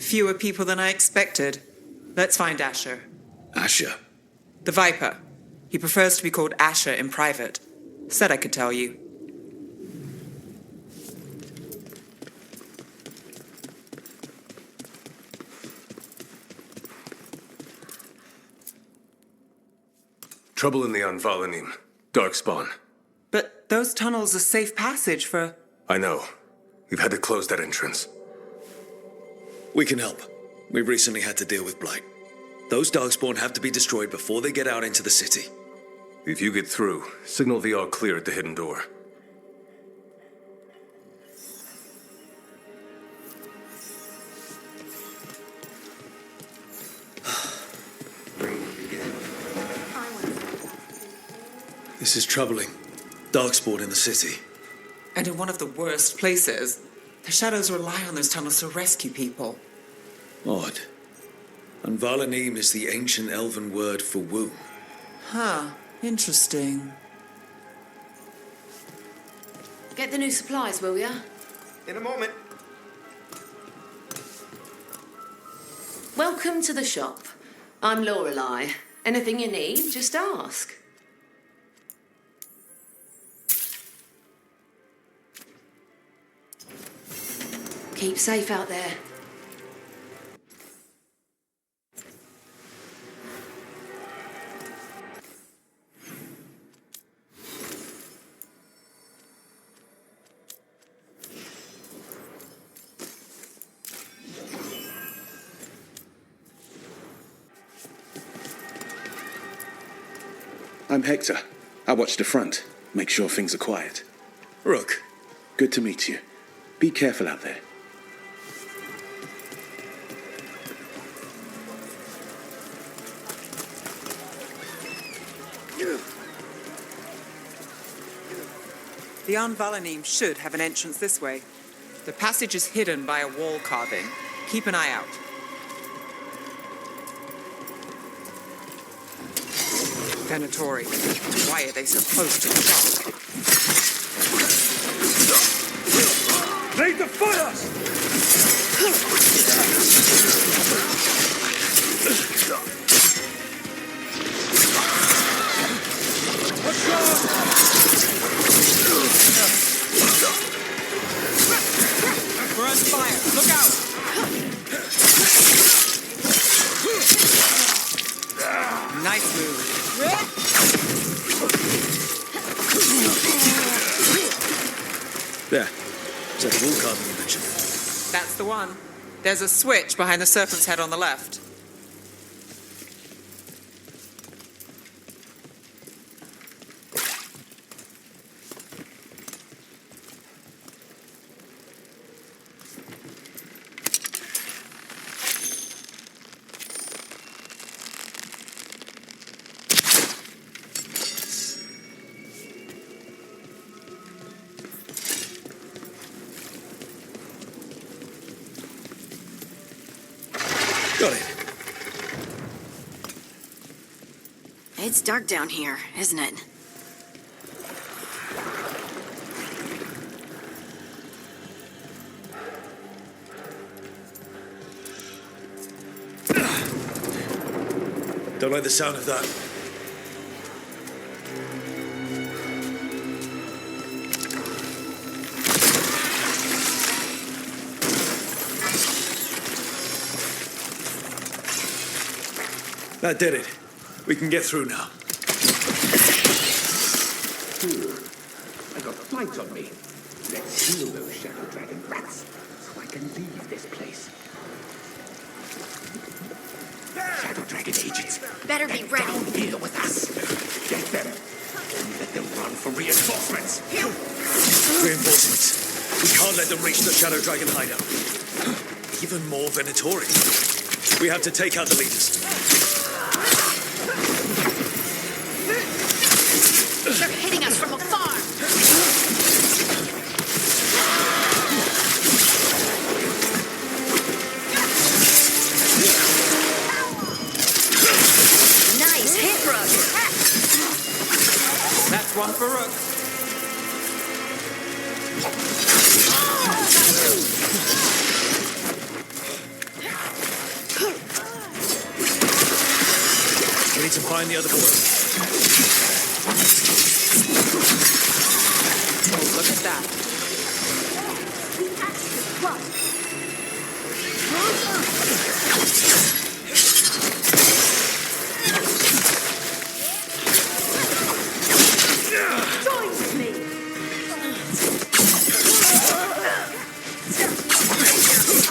Fewer people than I expected. Let's find Asher. Asher? The Viper. He prefers to be called Asher in private. Said I could tell you. Trouble in the Anvalanim. Darkspawn. But those tunnels are safe passage for... I know. We've had to close that entrance. We can help. We recently had to deal with Blight. Those Darkspawn have to be destroyed before they get out into the city. If you get through, signal the all clear at the hidden door. This is troubling. Darkspawn in the city. And in one of the worst places. The shadows rely on those tunnels to rescue people. Odd. Anvalanim is the ancient elven word for womb. Huh. Interesting. Get the new supplies, will ya? In a moment. Welcome to the shop. I'm Lorelei. Anything you need, just ask. Keep safe out there. I'm Hector. I watch the front. Make sure things are quiet. Rook. Good to meet you. Be careful out there. The Anvalanim should have an entrance this way. The passage is hidden by a wall carving. Keep an eye out. Venatori. Why are they so close to the shop? They defy us! We're on fire. Look out! Nice move. There. Is that the wall carving you mentioned? That's the one. There's a switch behind the serpent's head on the left. Got it. It's dark down here, isn't it? Don't like the sound of that. That did it. We can get through now. I got a fight on me. Let's heal those shadow dragon rats so I can leave this place. Shadow dragon agents. Better be ready. Down here with us. Get them. And let them run for reinforcements. Reinforcements. We can't let them reach the Shadow Dragon hideout. Even more Venatori. We have to take out the leaders. They're hitting us from afar! Nice hit, Rook! That's one for Rook. to find the other boys. Oh, look at that.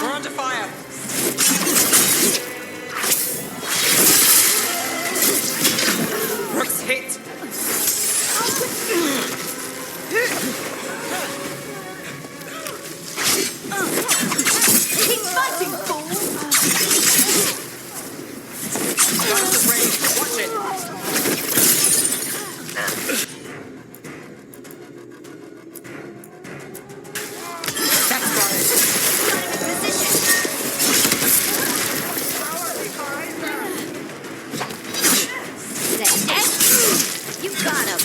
We're under fire. Rook's hit. Keep fighting, fool! Guns at range. Watch it. That's got it. You got him.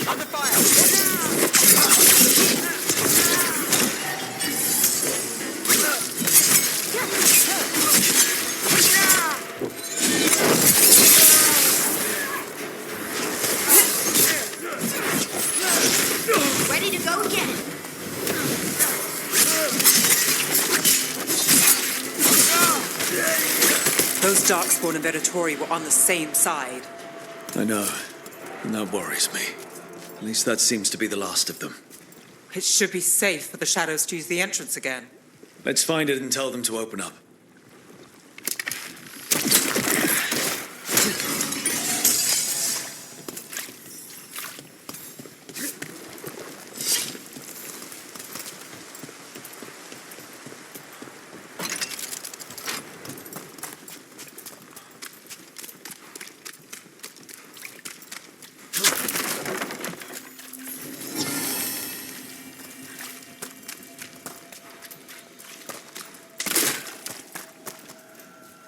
Under fire. Ready to go again. Those Darkspawn and Venatori were on the same side. I know, and that worries me. At least that seems to be the last of them. It should be safe for the shadows to use the entrance again. Let's find it and tell them to open up.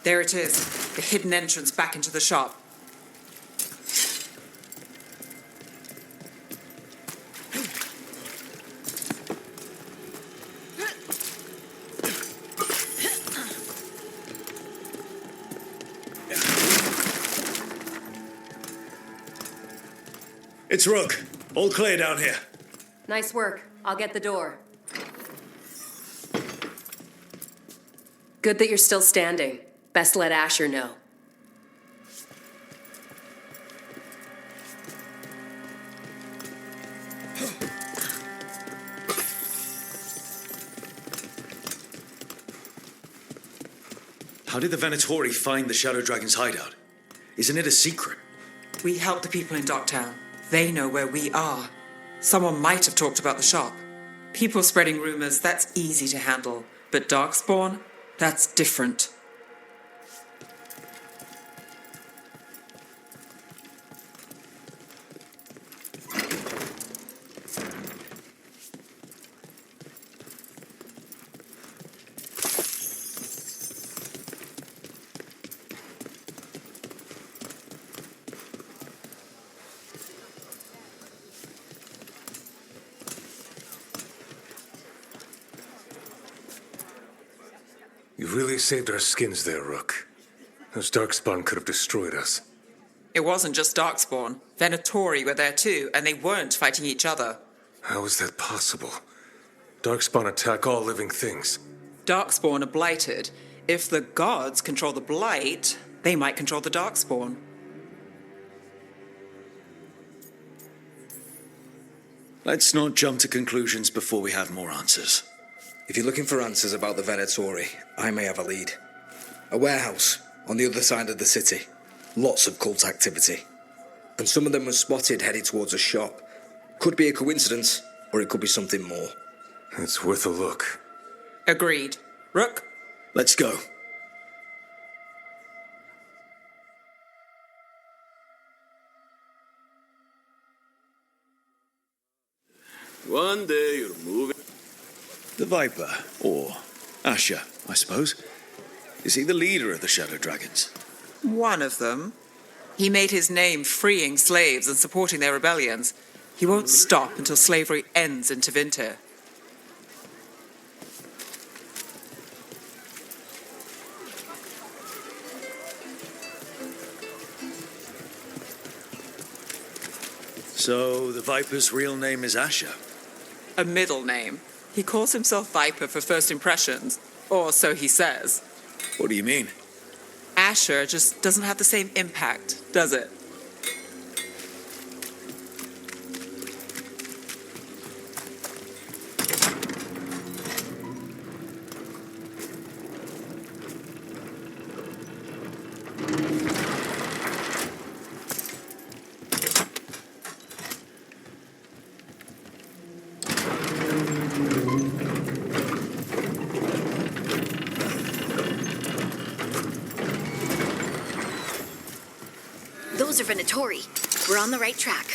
There it is, the hidden entrance back into the shop. It's Rook. All clear down here. Nice work. I'll get the door. Good that you're still standing. Best let Asher know. How did the Venatori find the Shadow Dragon's hideout? Isn't it a secret? We help the people in Docktown. They know where we are. Someone might have talked about the shop. People spreading rumors, that's easy to handle. But Darkspawn, that's different. You really saved our skins there, Rook. Those Darkspawn could have destroyed us. It wasn't just Darkspawn. Venatori were there too, and they weren't fighting each other. How is that possible? Darkspawn attack all living things. Darkspawn are blighted. If the gods control the blight, they might control the Darkspawn. Let's not jump to conclusions before we have more answers. If you're looking for answers about the Venatori, I may have a lead. A warehouse on the other side of the city. Lots of cult activity. And some of them were spotted headed towards a shop. Could be a coincidence, or it could be something more. It's worth a look. Agreed. Rook? Let's go. One day you're moving. The Viper, or Asher, I suppose. Is he the leader of the Shadow Dragons? One of them. He made his name freeing slaves and supporting their rebellions. He won't stop until slavery ends in Tevinter. So, the Viper's real name is Asher? A middle name. He calls himself Viper for first impressions, or so he says. What do you mean? Asher just doesn't have the same impact, does it? Those are Venatori. We're on the right track.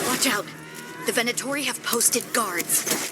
Watch out. The Venatori have posted guards.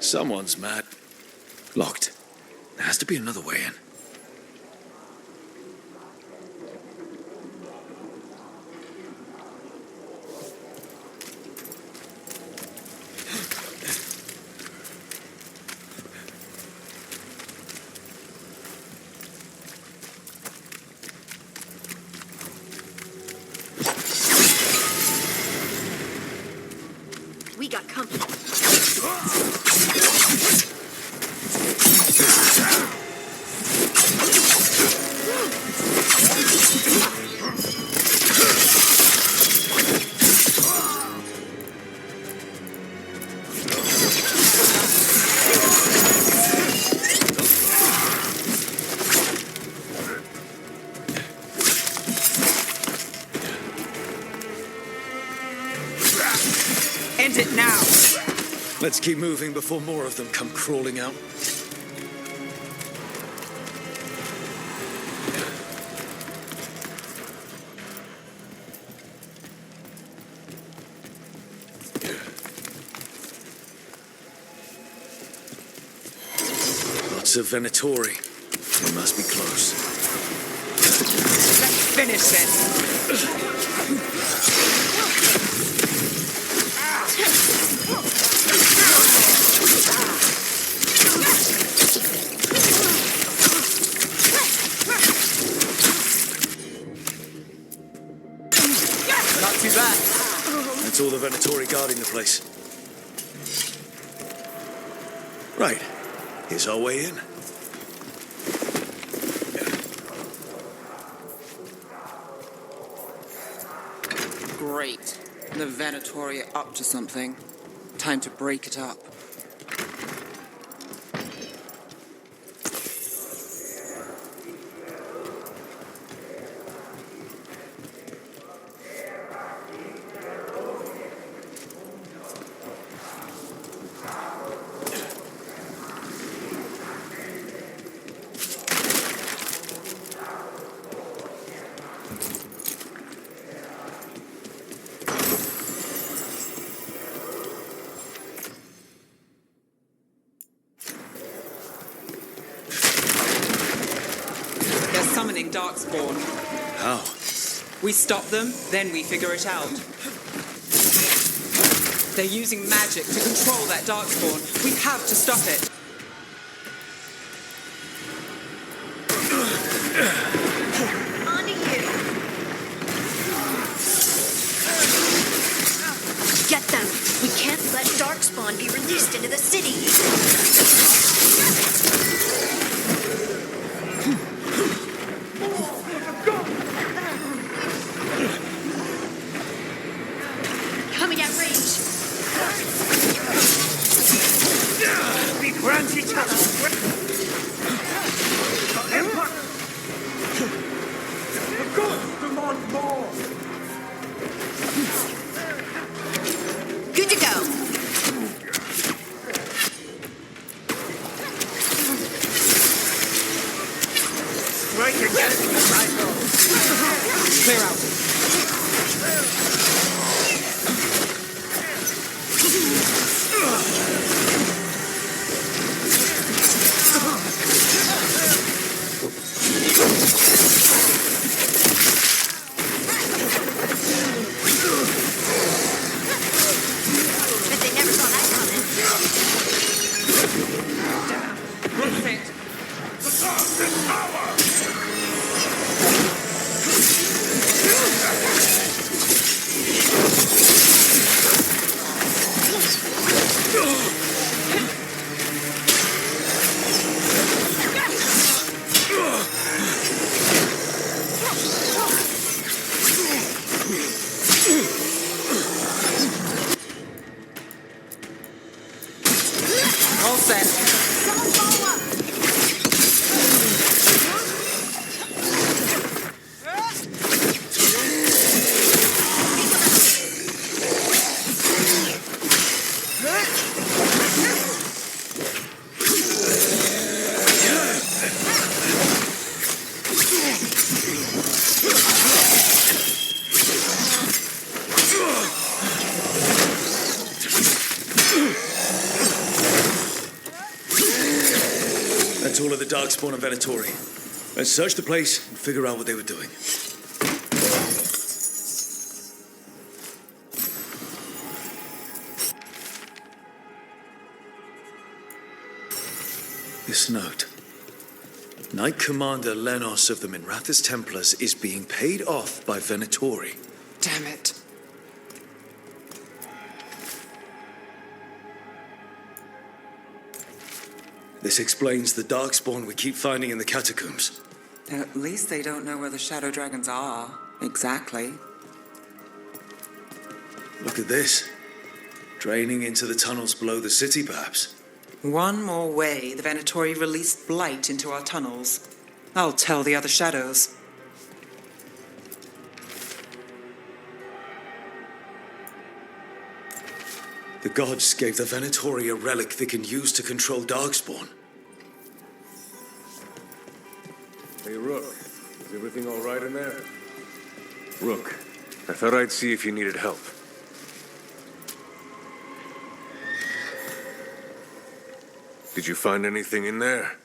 Someone's mad. Locked. There has to be another way in. We got company. End it now! Let's keep moving before more of them come crawling out. Lots of Venatori. We must be close. Let's finish this! That's all the Venatori guarding the place. Right. Here's our way in. Great. The Venatori are up to something. Time to break it up. Summoning Darkspawn. How? We stop them, then we figure it out. They're using magic to control that Darkspawn. We have to stop it. On to you. Get them. We can't let Darkspawn be released into the city. Coming at range. We grant each other. Empire. The gods demand more. Good to go. Strike against the cycle. Clear out. Bet they never saw that coming. That's it. All set. Someone follow up. That's all of the Darkspawn and Venatori. Let's search the place and figure out what they were doing. This note. Knight Commander Lenos of the Minrathous Templars is being paid off by Venatori. Damn it. This explains the Darkspawn we keep finding in the catacombs. At least they don't know where the Shadow Dragons are. Exactly. Look at this. Draining into the tunnels below the city, perhaps. One more way the Venatori released blight into our tunnels. I'll tell the other shadows. The gods gave the Venatori a relic they can use to control Darkspawn. Hey, Rook. Is everything all right in there? Rook, I thought I'd see if you needed help. Did you find anything in there?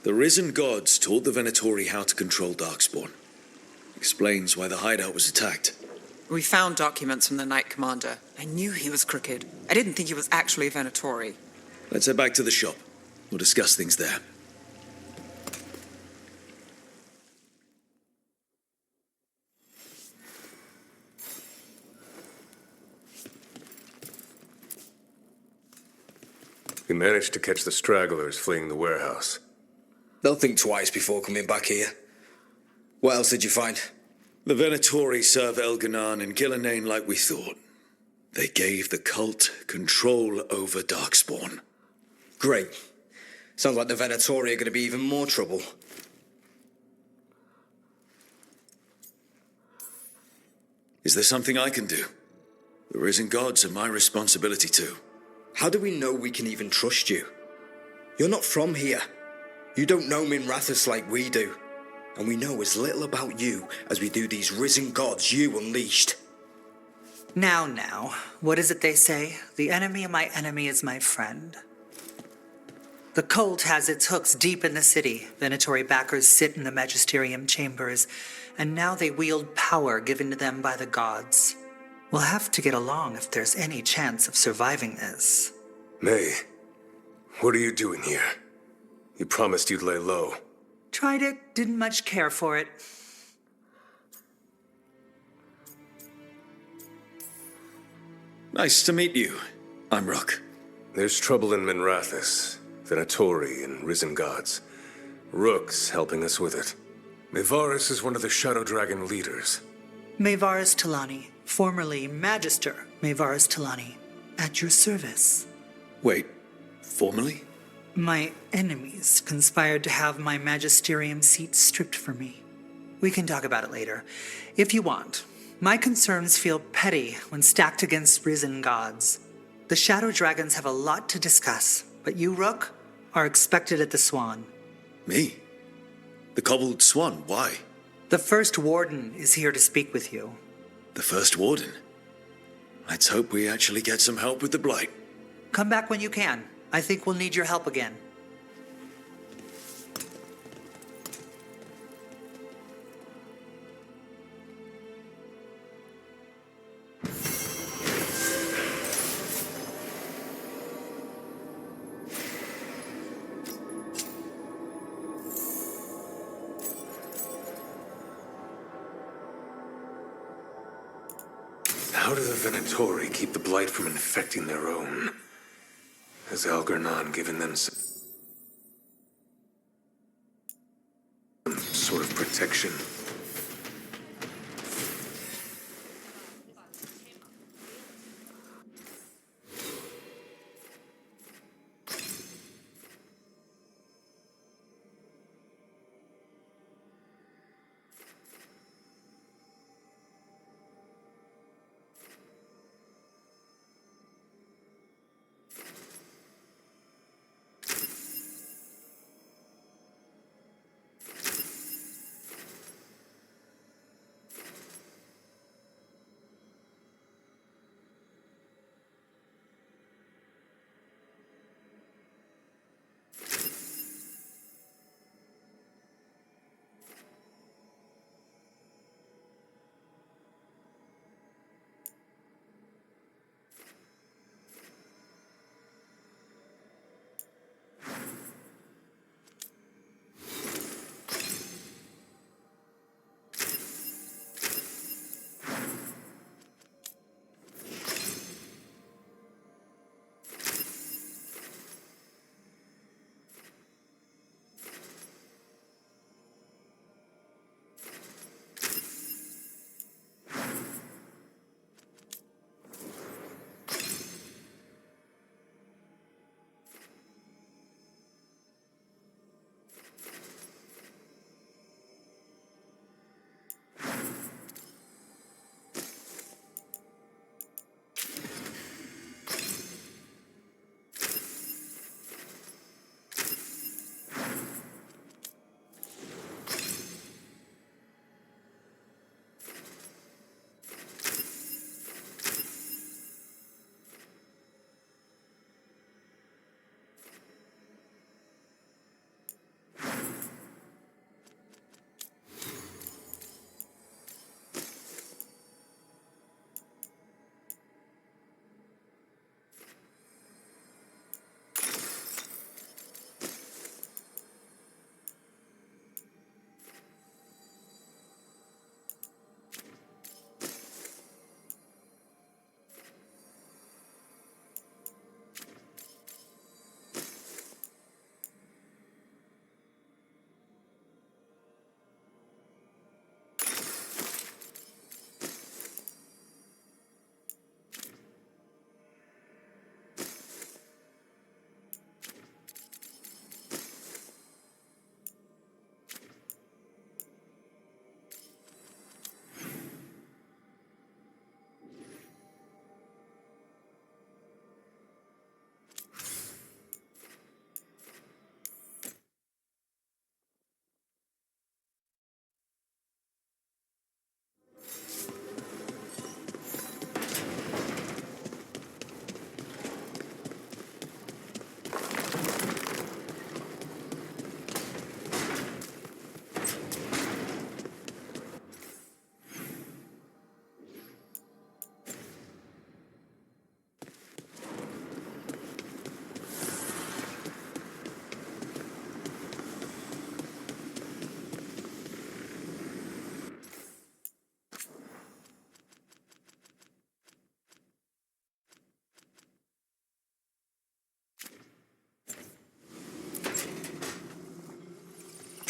The risen gods taught the Venatori how to control Darkspawn. Explains why the hideout was attacked. We found documents from the Knight Commander. I knew he was crooked. I didn't think he was actually a Venatori. Let's head back to the shop. We'll discuss things there. We managed to catch the stragglers fleeing the warehouse. They'll think twice before coming back here. What else did you find? The Venatori serve Elganan and Gillenane like we thought. They gave the cult control over Darkspawn. Great. Sounds like the Venatori are going to be even more trouble. Is there something I can do? The Risen Gods are my responsibility too. How do we know we can even trust you? You're not from here. You don't know Minrathous like we do. And we know as little about you as we do these Risen Gods you unleashed. Now, what is it they say? The enemy of my enemy is my friend. The cult has its hooks deep in the city. Venatori backers sit in the magisterium chambers, and now they wield power given to them by the gods. We'll have to get along if there's any chance of surviving this. May, what are you doing here? You promised you'd lay low. Tried it, didn't much care for it. Nice to meet you. I'm Rook. There's trouble in Minrathous, Venatori, and Risen Gods. Rook's helping us with it. Mayvaris is one of the Shadow Dragon leaders. Mayvaris Talani, formerly Magister Mayvaris Talani, at your service. Wait, formally? My enemies conspired to have my magisterium seat stripped from me. We can talk about it later, if you want. My concerns feel petty when stacked against Risen Gods. The Shadow Dragons have a lot to discuss, but you, Rook, are expected at the Swan. Me? The Cobbled Swan, why? The First Warden is here to speak with you. The First Warden? Let's hope we actually get some help with the Blight. Come back when you can. I think we'll need your help again. How do the Venatori keep the Blight from infecting their own? Has Algernon given them some sort of protection?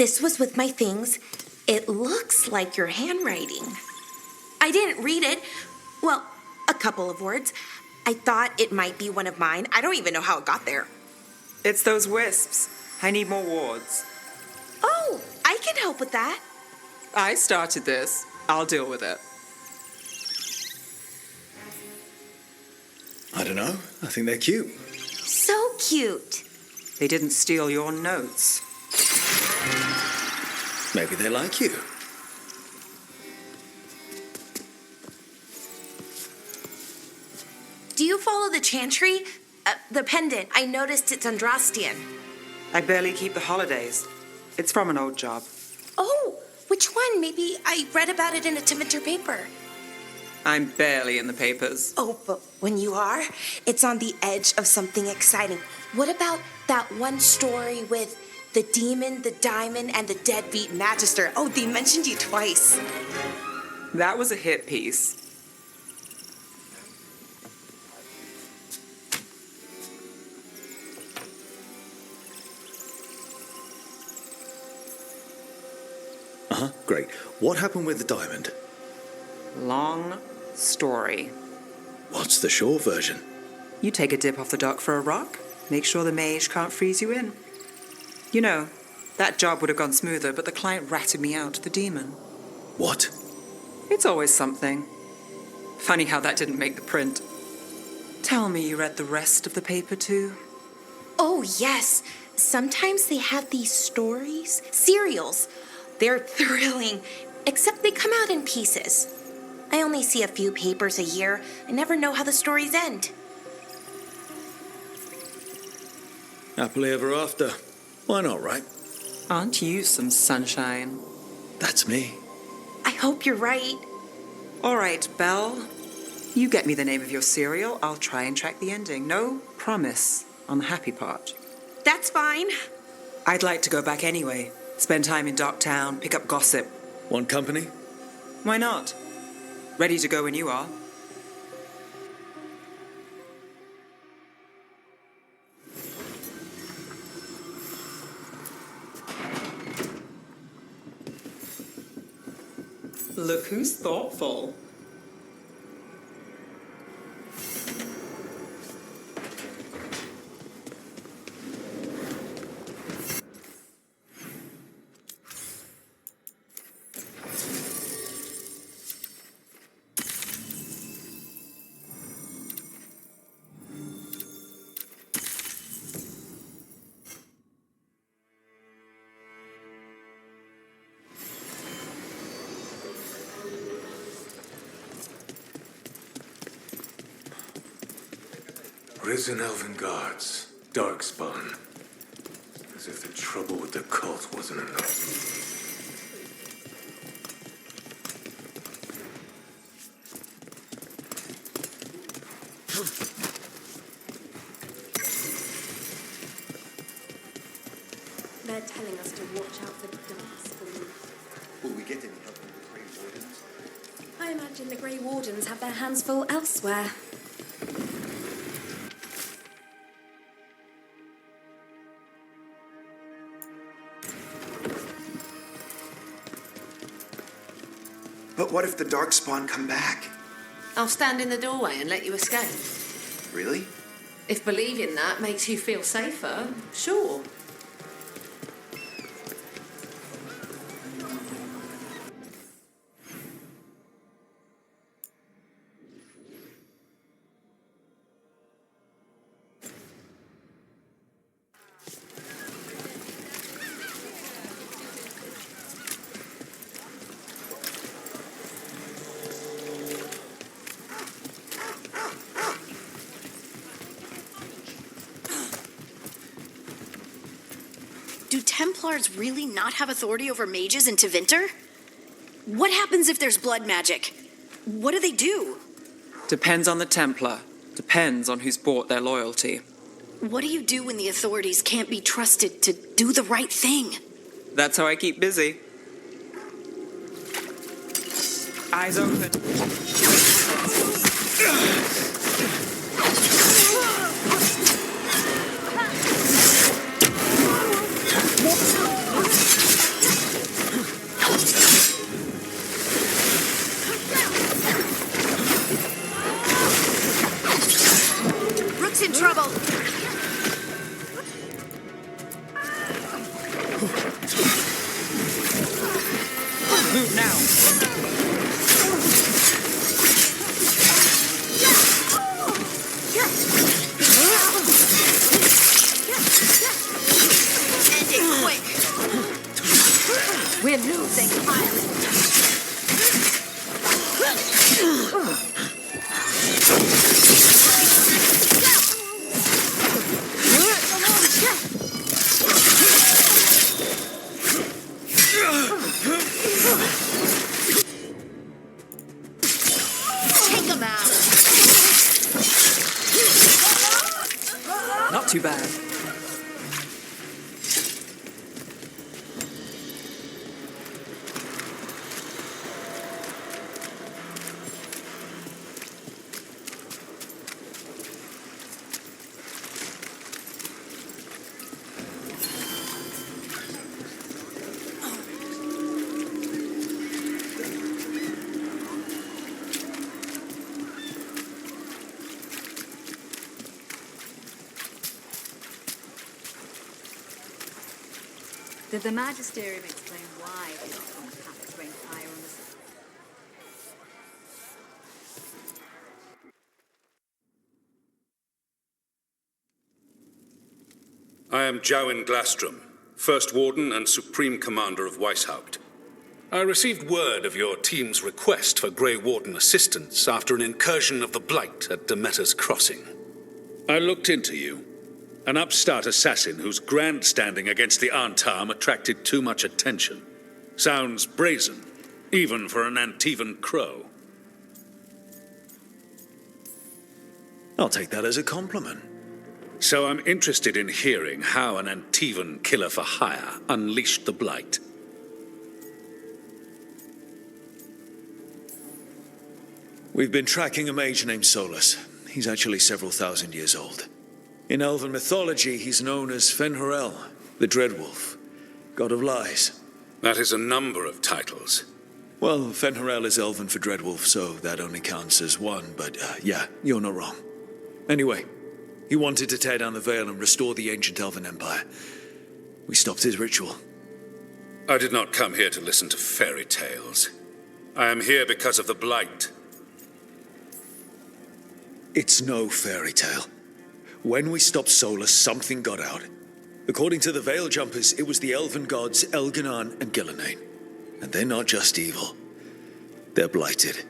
this was with my things. It looks like your handwriting. I didn't read it. Well, a couple of words. I thought it might be one of mine. I don't even know how it got there. It's those wisps. I need more wards. Oh, I can help with that. I started this. I'll deal with it. I don't know. I think they're cute. So cute. They didn't steal your notes. Maybe they like you. Do you follow the chantry? The pendant. I noticed it's Andrastian. I barely keep the holidays. It's from an old job. Oh, which one? Maybe I read about it in a Timenter paper. I'm barely in the papers. Oh, but when you are, it's on the edge of something exciting. What about that one story with the demon, the diamond, and the deadbeat magister? Oh, they mentioned you twice. That was a hit piece. Uh-huh, great. What happened with the diamond? Long story. What's the short version? You take a dip off the dock for a rock, make sure the mage can't freeze you in. You know, that job would have gone smoother, but the client ratted me out to the demon. What? It's always something. Funny how that didn't make the print. Tell me you read the rest of the paper too? Oh, yes. Sometimes they have these stories, serials. They're thrilling, except they come out in pieces. I only see a few papers a year. I never know how the stories end. Happily ever after. Why not, right? Aren't you some sunshine? That's me. I hope you're right. All right, Belle. You get me the name of your cereal. I'll try and track the ending. No promise on the happy part. That's fine. I'd like to go back anyway. Spend time in Darktown, pick up gossip. Want company? Why not? Ready to go when you are. Look who's thoughtful. Risen elven guards, darkspawn. As if the trouble with the cult wasn't enough. They're telling us to watch out for darkspawn. Will we get any help from the Grey Wardens? I imagine the Grey Wardens have their hands full elsewhere. But what if the Darkspawn come back? I'll stand in the doorway and let you escape. Really? If believing that makes you feel safer, sure. Do Templars really not have authority over mages in Tevinter? What happens if there's blood magic? What do they do? Depends on the Templar. Depends on who's bought their loyalty. What do you do when the authorities can't be trusted to do the right thing? That's how I keep busy. Eyes open. End it quick. We're losing fire. Take him out. Not too bad. Did the Magisterium explain why the Osborne cats rain fire on the city? I am Jowen Glastrom, First Warden and Supreme Commander of Weishaupt. I received word of your team's request for Grey Warden assistance after an incursion of the Blight at Demeter's Crossing. I looked into you. An upstart assassin whose grandstanding against the Antarm attracted too much attention. Sounds brazen, even for an Antivan crow. I'll take that as a compliment. So I'm interested in hearing how an Antivan killer for hire unleashed the Blight. We've been tracking a mage named Solus. He's actually several thousand years old. In elven mythology, he's known as Fen'Harel, the Dreadwolf, god of lies. That is a number of titles. Well, Fen'Harel is elven for Dreadwolf, so that only counts as one, but yeah, you're not wrong. Anyway, he wanted to tear down the Veil and restore the ancient elven empire. We stopped his ritual. I did not come here to listen to fairy tales. I am here because of the Blight. It's no fairy tale. When we stopped Solus, something got out. According to the Veil Jumpers, it was the elven gods Elganan and Gillenane. And they're not just evil. They're blighted.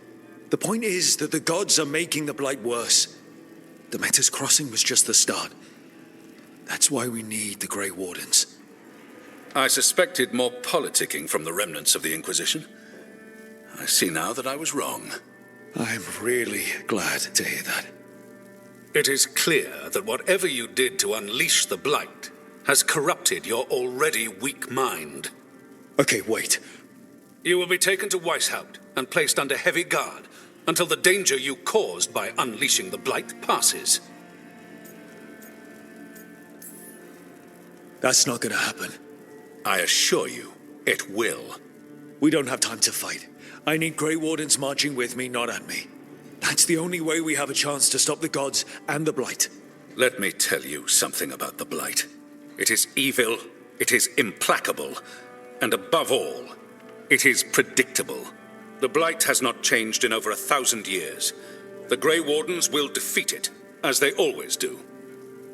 The point is that the gods are making the Blight worse. Demeter's Crossing was just the start. That's why we need the Grey Wardens. I suspected more politicking from the remnants of the Inquisition. I see now that I was wrong. I'm really glad to hear that. It is clear that whatever you did to unleash the Blight has corrupted your already weak mind. Okay, wait. You will be taken to Weishaupt and placed under heavy guard until the danger you caused by unleashing the Blight passes. That's not gonna happen. I assure you, it will. We don't have time to fight. I need Grey Wardens marching with me, not at me. That's the only way we have a chance to stop the gods and the Blight. Let me tell you something about the Blight. It is evil, it is implacable, and above all, it is predictable. The Blight has not changed in over 1,000 years. The Grey Wardens will defeat it, as they always do.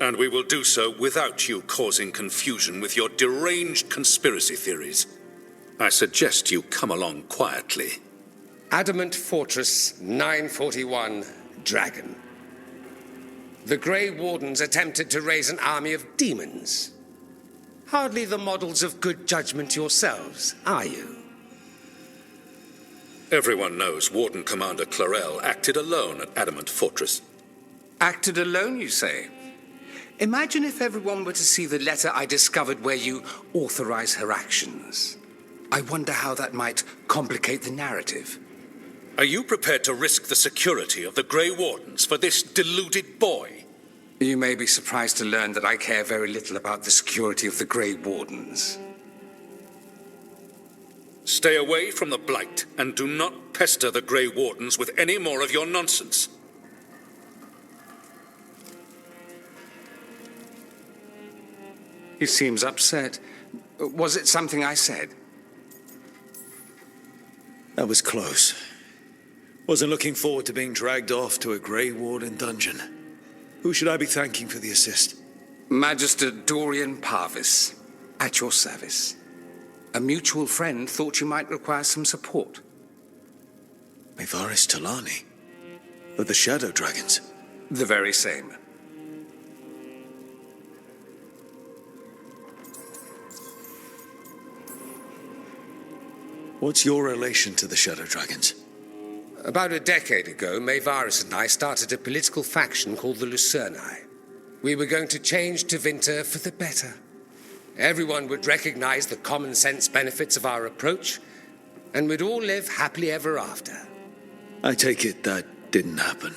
And we will do so without you causing confusion with your deranged conspiracy theories. I suggest you come along quietly. Adamant Fortress 941, Dragon. The Grey Wardens attempted to raise an army of demons. Hardly the models of good judgment yourselves, are you? Everyone knows Warden Commander Clarel acted alone at Adamant Fortress. Acted alone, you say? Imagine if everyone were to see the letter I discovered where you authorize her actions. I wonder how that might complicate the narrative. Are you prepared to risk the security of the Grey Wardens for this deluded boy? You may be surprised to learn that I care very little about the security of the Grey Wardens. Stay away from the Blight, and do not pester the Grey Wardens with any more of your nonsense. He seems upset. Was it something I said? That was close. Wasn't looking forward to being dragged off to a Grey Warden dungeon. Who should I be thanking for the assist? Magister Dorian Parvis, at your service. A mutual friend thought you might require some support. Mevaris Talani? Of the Shadow Dragons? The very same. What's your relation to the Shadow Dragons? About a decade ago, Mevaris and I started a political faction called the Lucerni. We were going to change Tevinter for the better. Everyone would recognize the common sense benefits of our approach, and we'd all live happily ever after. I take it that didn't happen.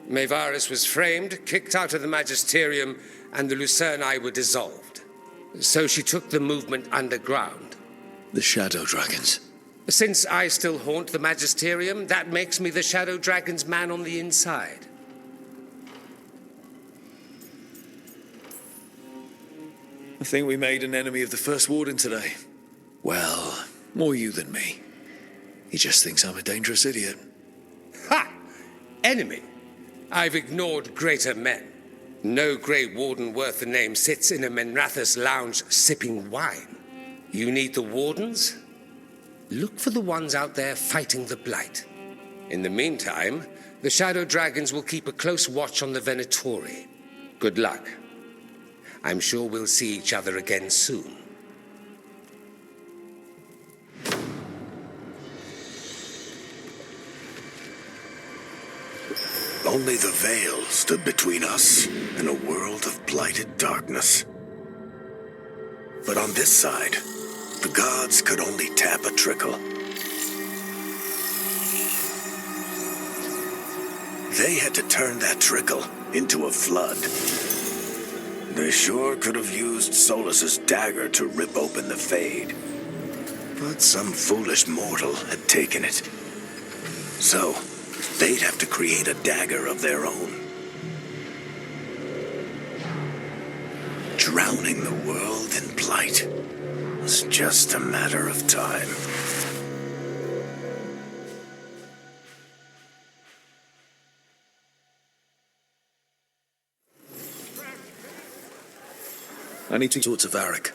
Mevaris was framed, kicked out of the Magisterium, and the Lucerni were dissolved. So she took the movement underground. The Shadow Dragons. Since I still haunt the Magisterium, that makes me the Shadow Dragon's man on the inside. I think we made an enemy of the First Warden today. Well, more you than me. He just thinks I'm a dangerous idiot. Ha! Enemy? I've ignored greater men. No Grey Warden worth the name sits in a Menrathus lounge sipping wine. You need the Wardens? Look for the ones out there fighting the Blight. In the meantime, the Shadow Dragons will keep a close watch on the Venatori. Good luck. I'm sure we'll see each other again soon. Only the veil stood between us and a world of blighted darkness. But on this side, the gods could only tap a trickle. They had to turn that trickle into a flood. They sure could have used Solus's dagger to rip open the Fade. But some foolish mortal had taken it. So, they'd have to create a dagger of their own. Drowning the world in blight was just a matter of time. I need to talk to Varric.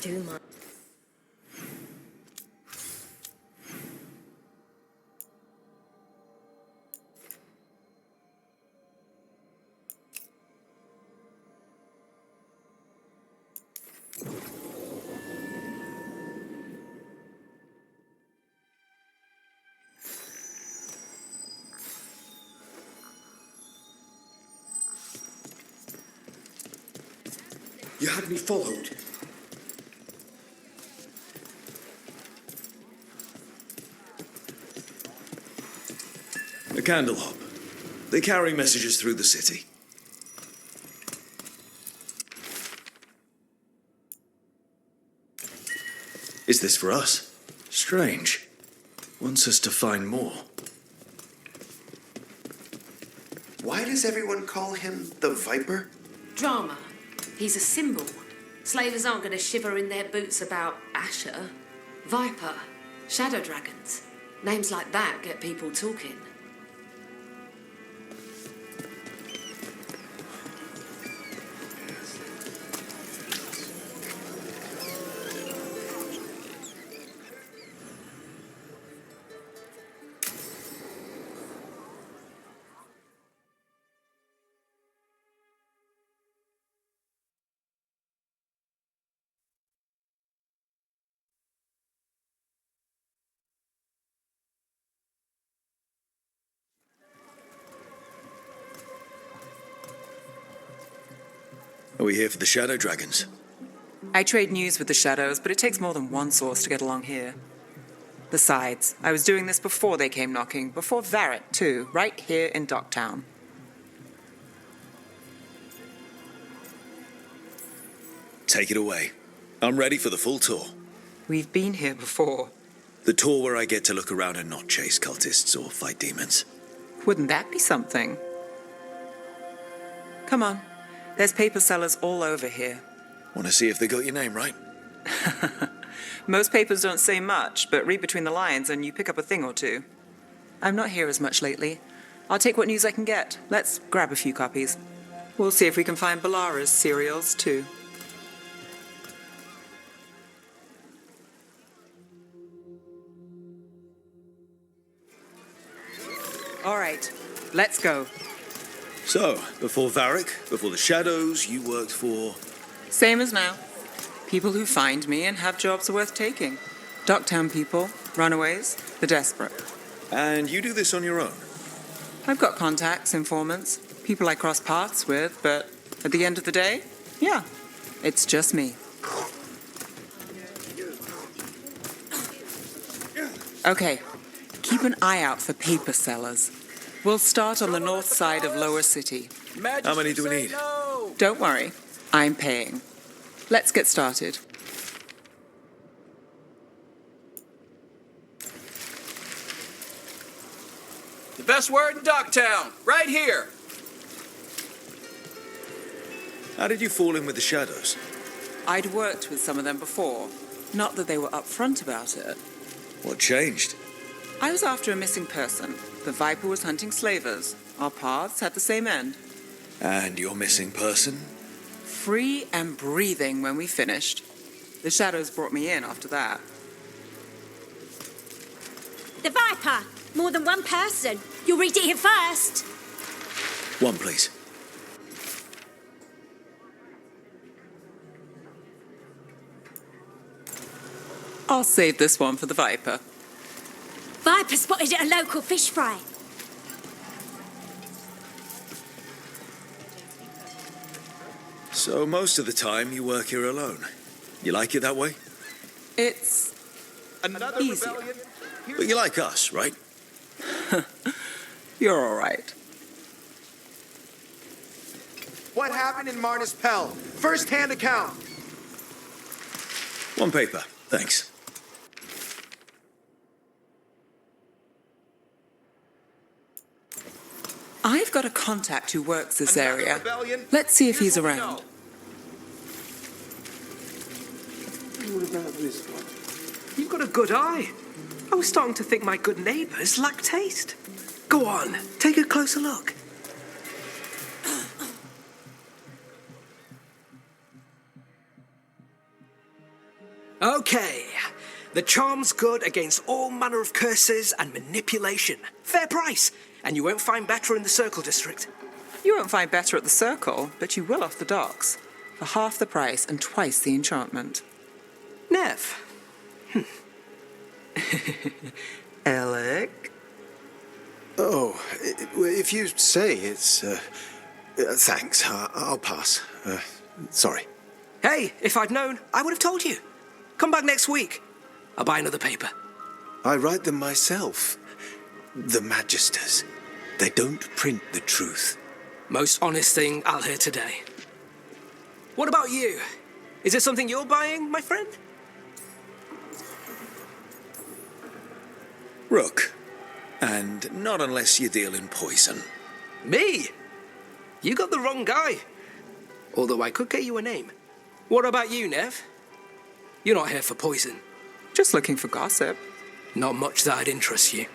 Do my... You had me followed. A candle hop. They carry messages through the city. Is this for us? Strange. Wants us to find more. Why does everyone call him the Viper? Drama. He's a symbol. Slavers aren't going to shiver in their boots about Asher. Viper. Shadow Dragons. Names like that get people talking. Are we here for the Shadow Dragons? I trade news with the Shadows, but it takes more than one source to get along here. Besides, I was doing this before they came knocking, before Varret, too, right here in Docktown. Take it away. I'm ready for the full tour. We've been here before. The tour where I get to look around and not chase cultists or fight demons. Wouldn't that be something? Come on. There's paper sellers all over here. Want to see if they got your name right? Most papers don't say much, but read between the lines and you pick up a thing or two. I'm not here as much lately. I'll take what news I can get. Let's grab a few copies. We'll see if we can find Balara's cereals, too. All right, let's go. So, before Varric, before the Shadows, you worked for... Same as now. People who find me and have jobs worth taking. Docktown people, runaways, the desperate. And you do this on your own? I've got contacts, informants, people I cross paths with, but at the end of the day, yeah, it's just me. Okay, keep an eye out for paper sellers. We'll start on the north side of Lower City. How many do we need? Don't worry, I'm paying. Let's get started. The best word in Docktown, right here. How did you fall in with the Shadows? I'd worked with some of them before. Not that they were upfront about it. What changed? I was after a missing person. The Viper was hunting slavers. Our paths had the same end. And your missing person? Free and breathing when we finished. The Shadows brought me in after that. The Viper! More than one person. You'll read it here first. One, please. I'll save this one for the Viper. Viper spotted at a local fish fry. So most of the time you work here alone. You like it that way? It's easier. But you like us, right? You're all right. What happened in Marnus Pell? First-hand account. One paper, thanks. I've got a contact who works this area. Let's see if he's around. What about this one? You've got a good eye. I was starting to think my good neighbours lack taste. Go on, take a closer look. Okay. The charm's good against all manner of curses and manipulation. Fair price, and you won't find better in the Circle District. You won't find better at the Circle, but you will off the docks. For half the price and twice the enchantment. Nev. Alec? Oh, if you say it's... thanks, I'll pass. Sorry. Hey, if I'd known, I would have told you. Come back next week. I'll buy another paper. I write them myself. The Magisters. They don't print the truth. Most honest thing I'll hear today. What about you? Is it something you're buying, my friend? Rook. And not unless you deal in poison. Me? You got the wrong guy. Although I could get you a name. What about you, Nev? You're not here for poison. Just looking for gossip. Not much that'd interest you.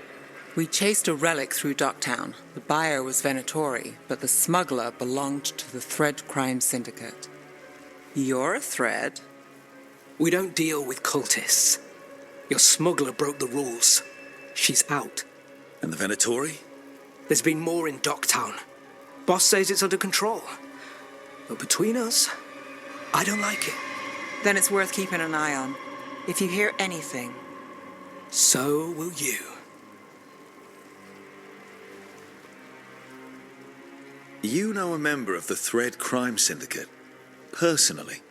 We chased a relic through Docktown. The buyer was Venatori, but the smuggler belonged to the Thread Crime Syndicate. You're a thread? We don't deal with cultists. Your smuggler broke the rules. She's out. And the Venatori? There's been more in Docktown. Boss says it's under control. But between us, I don't like it. Then it's worth keeping an eye on. If you hear anything. So will you. You know a member of the Thread Crime Syndicate, personally.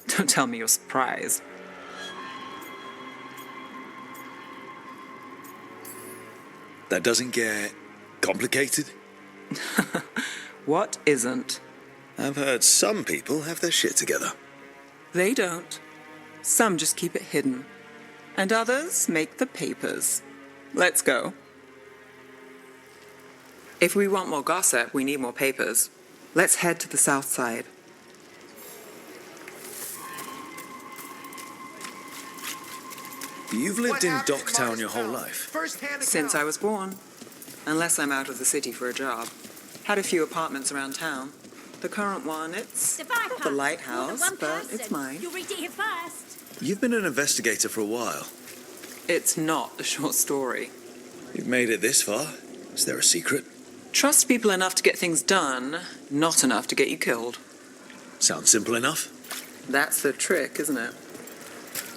Don't tell me you're surprised. That doesn't get complicated? What isn't? I've heard some people have their shit together. They don't. Some just keep it hidden. And others make the papers. Let's go. If we want more gossip, we need more papers. Let's head to the south side. You've lived in Docktown your whole life? Since I was born. Unless I'm out of the city for a job. Had a few apartments around town. The current one, it's the lighthouse, but it's mine. You'll read it here first. You've been an investigator for a while. It's not a short story. You've made it this far. Is there a secret? Trust people enough to get things done, not enough to get you killed. Sounds simple enough. That's the trick, isn't it?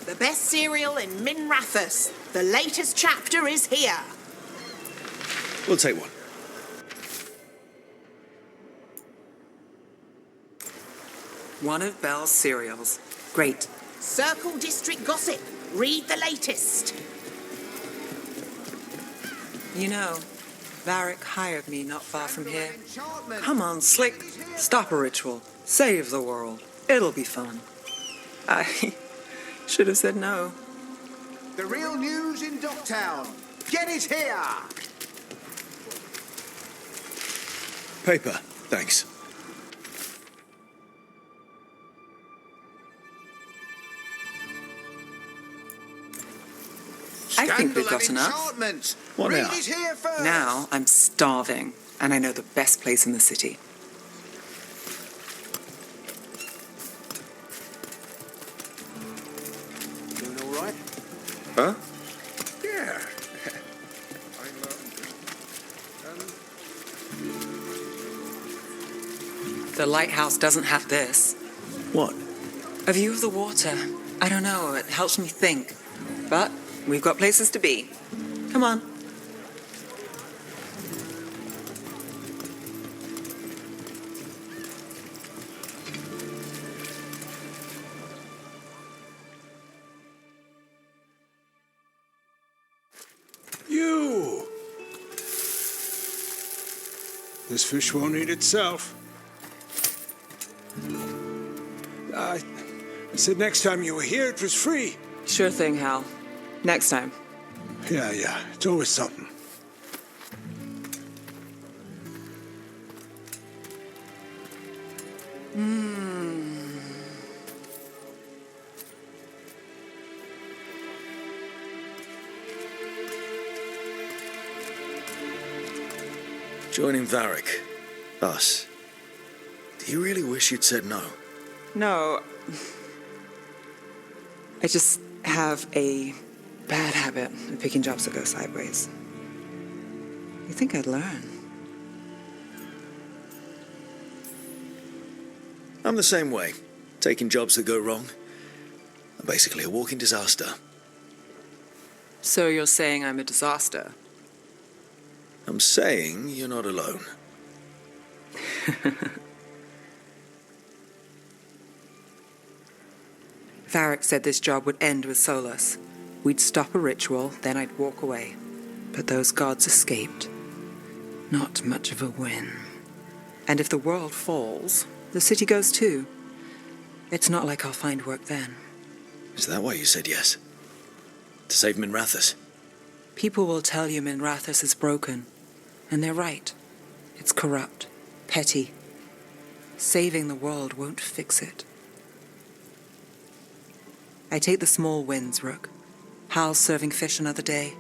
The best serial in Minrathous. The latest chapter is here. We'll take one. One of Belle's cereals. Great. Circle District Gossip. Read the latest. You know, Varric hired me not far from here. Come on, Slick. Stop a ritual. Save the world. It'll be fun. I should have said no. The real news in Docktown. Get it here! Paper, thanks. I think we've got enough. What now? Now I'm starving, and I know the best place in the city. Doing all right? Huh? Yeah. The lighthouse doesn't have this. What? A view of the water. I don't know, it helps me think. But we've got places to be. Come on. You! This fish won't eat itself. I said next time you were here, it was free. Sure thing, Hal. Next time. Yeah, it's always something. Joining Varric. Us. Do you really wish you'd said no? No. I just have a bad habit of picking jobs that go sideways. You think I'd learn? I'm the same way. Taking jobs that go wrong. I'm basically a walking disaster. So you're saying I'm a disaster? I'm saying you're not alone. Varric said this job would end with Solus. We'd stop a ritual, then I'd walk away. But those gods escaped. Not much of a win. And if the world falls, the city goes too. It's not like I'll find work then. Is that why you said yes? To save Minrathous? People will tell you Minrathous is broken. And they're right. It's corrupt, petty. Saving the world won't fix it. I take the small wins, Rook. Hal's serving fish another day,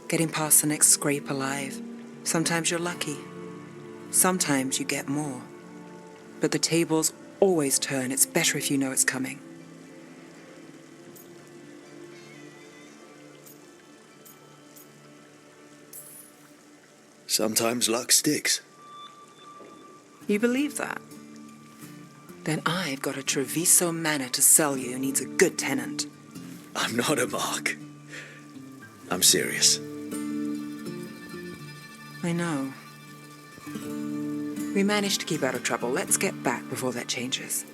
getting past the next scrape alive. Sometimes you're lucky. Sometimes you get more. But the tables always turn. It's better if you know it's coming. Sometimes luck sticks. You believe that? Then I've got a Treviso manor to sell you needs a good tenant. I'm not a mark. I'm serious. I know. We managed to keep out of trouble. Let's get back before that changes.